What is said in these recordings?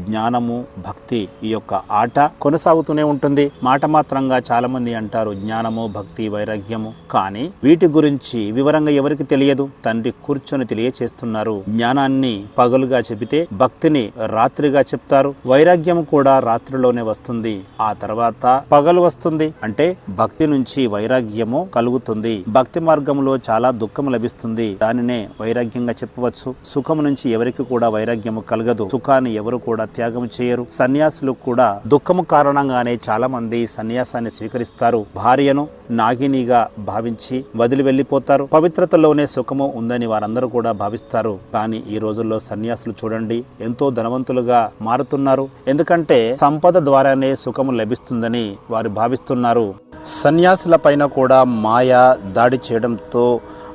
జ్ఞానము భక్తి ఈ యొక్క ఆట కొనసాగుతూనే ఉంటుంది. మాట మాత్రంగా చాలా మంది అంటారు జ్ఞానము భక్తి వైరాగ్యము, కానీ వీటి గురించి వివరంగా ఎవరికి తెలియదు. తండ్రి కూర్చొని తెలియచేస్తున్నారు. జ్ఞానాన్ని పగలుగా చెబితే భక్తిని రాత్రిగా చెప్తారు. వైరాగ్యం కూడా రాత్రిలోనే వస్తుంది, ఆ తర్వాత పగలు వస్తుంది. అంటే భక్తి నుంచి వైరాగ్యము కలుగుతుంది. భక్తి మార్గంలో చాలా దుఃఖం లభిస్తుంది, దానినే వైరాగ్యంగా చెప్పవచ్చు. సుఖం నుంచి ఎవరికి కూడా వైరాగ్యము కలగదు. సుఖాన్ని ఎవరు కూడా త్యాగం చేయరు. సన్యాసులు కూడా దుఃఖము కారణంగానే చాలా మంది సన్యాసాన్ని స్వీకరిస్తారు. భార్యను నాగినిగా భావించి వదిలి వెళ్లిపోతారు. పవిత్రతలోనే సుఖము ఉందని వారందరూ కూడా భావిస్తారు. కానీ ఈ రోజుల్లో సన్యాసులు చూడండి ఎంతో ధనవంతులుగా మారుతున్నారు. ఎందుకంటే సంపద ద్వారానే సుఖము లభిస్తుందని వారు భావిస్తున్నారు. సన్యాసుల పైన కూడా మాయ దాడి చేయడంతో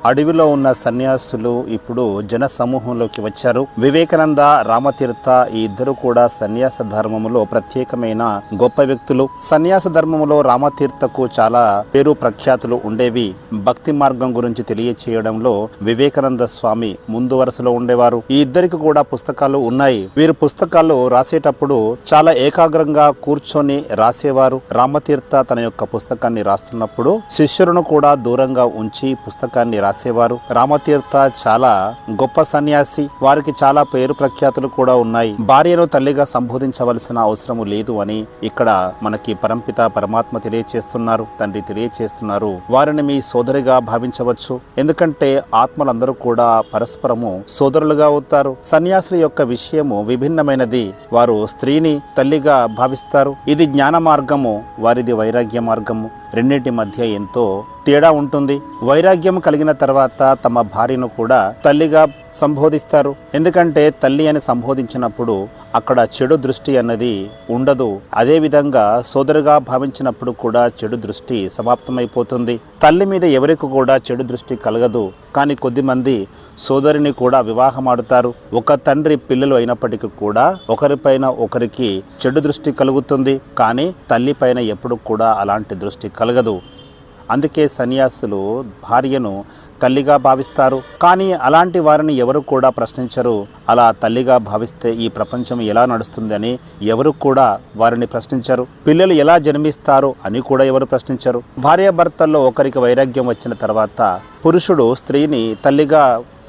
అడవిలో ఉన్న సన్యాసులు ఇప్పుడు జన సమూహంలోకి వచ్చారు. వివేకానంద, రామతీర్థ ఈ ఇద్దరు కూడా సన్యాస ధర్మములో ప్రత్యేకమైన గొప్ప వ్యక్తులు. సన్యాస ధర్మములో రామతీర్థకు చాలా పేరు ప్రఖ్యాతులు ఉండేవి. భక్తి మార్గం గురించి తెలియచేయడంలో వివేకానంద స్వామి ముందు వరుసలో ఉండేవారు. ఈ ఇద్దరికి కూడా పుస్తకాలు ఉన్నాయి. వీరు పుస్తకాలు రాసేటప్పుడు చాలా ఏకాగ్రంగా కూర్చొని రాసేవారు. రామతీర్థ తన యొక్క పుస్తకాన్ని రాస్తున్నప్పుడు శిష్యులను కూడా దూరంగా ఉంచి పుస్తకాన్ని రాసేవారు. రామతీర్థ చాలా గొప్ప సన్యాసి. వారికి చాలా పేరు ప్రఖ్యాతులు కూడా ఉన్నాయి. భార్యను తల్లిగా సంబోధించవలసిన అవసరం లేదు అని ఇక్కడ మనకి పరంపిత పరమాత్మ తెలియచేస్తున్నారు. తండ్రి తెలియచేస్తున్నారు, వారిని మీ సోదరిగా భావించవచ్చు. ఎందుకంటే ఆత్మలందరూ కూడా పరస్పరము సోదరులుగా అవుతారు. సన్యాసుల యొక్క విషయము విభిన్నమైనది. వారు స్త్రీని తల్లిగా భావిస్తారు. ఇది జ్ఞాన మార్గము, వారిది వైరాగ్య మార్గము. రెండింటి మధ్య ఎంతో తేడా ఉంటుంది. వైరాగ్యం కలిగిన తర్వాత తమ భార్యను కూడా తల్లిగా సంబోధిస్తారు. ఎందుకంటే తల్లి అని సంబోధించినప్పుడు అక్కడ చెడు దృష్టి అన్నది ఉండదు. అదే విధంగా సోదరుగా భావించినప్పుడు కూడా చెడు దృష్టి సమాప్తమైపోతుంది. తల్లి మీద ఎవరికి కూడా చెడు దృష్టి కలగదు. కానీ కొద్దిమంది సోదరిని కూడా వివాహమాడుతారు. ఒక తండ్రి పిల్లలు అయినప్పటికీ కూడా ఒకరిపైన ఒకరికి చెడు దృష్టి కలుగుతుంది. కానీ తల్లి పైన ఎప్పుడు కూడా అలాంటి దృష్టి కలగదు. అందుకే సన్యాసులు భార్యను తల్లిగా భావిస్తారు. కానీ అలాంటి వారిని ఎవరు కూడా ప్రశ్నించరు. అలా తల్లిగా భావిస్తే ఈ ప్రపంచం ఎలా నడుస్తుందని ఎవరు కూడా వారిని ప్రశ్నించరు. పిల్లలు ఎలా జన్మిస్తారు అని కూడా ఎవరు ప్రశ్నించరు. భార్యాభర్తల్లో ఒకరికి వైరాగ్యం వచ్చిన తర్వాత పురుషుడు స్త్రీని తల్లిగా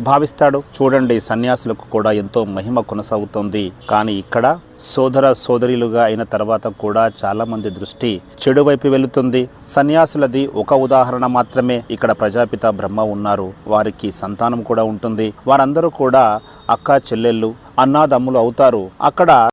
భావిస్తాడు. చూడండి, సన్యాసులకు కూడా ఎంతో మహిమ కొనసాగుతోంది. కానీ ఇక్కడ సోదర సోదరులుగా అయిన తర్వాత కూడా చాలా మంది దృష్టి చెడు వైపు వెళుతుంది. సన్యాసులది ఒక ఉదాహరణ మాత్రమే. ఇక్కడ ప్రజాపిత బ్రహ్మ ఉన్నారు, వారికి సంతానం కూడా ఉంటుంది. వారందరూ కూడా అక్క చెల్లెళ్ళు, అన్నాదమ్ములు అవుతారు. అక్కడ